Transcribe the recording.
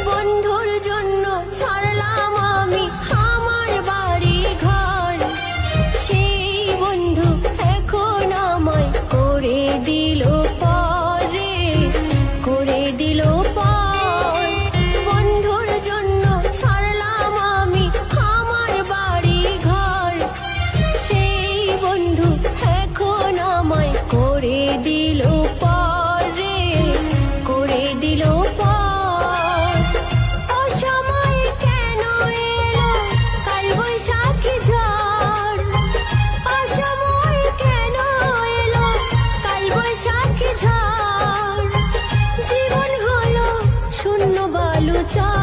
বন্ধুর জন্য ছাড়লাম আমি আমার বাড়ি ঘর, সেই বন্ধু এখন আমায় করে দিল পরে, করে দিল পর। বন্ধুর জন্য ছাড়লাম আমি আমার বাড়ি ঘর, সেই বন্ধু এখন আমায় করে দিল পরে, করে দিল পর। অসময়ে কেন এলো কাল বৈশাখী ঝড়, অসময়ে কেন এলো কাল বৈশাখী ঝড়। জীবন হলো শূন্য বালুচর।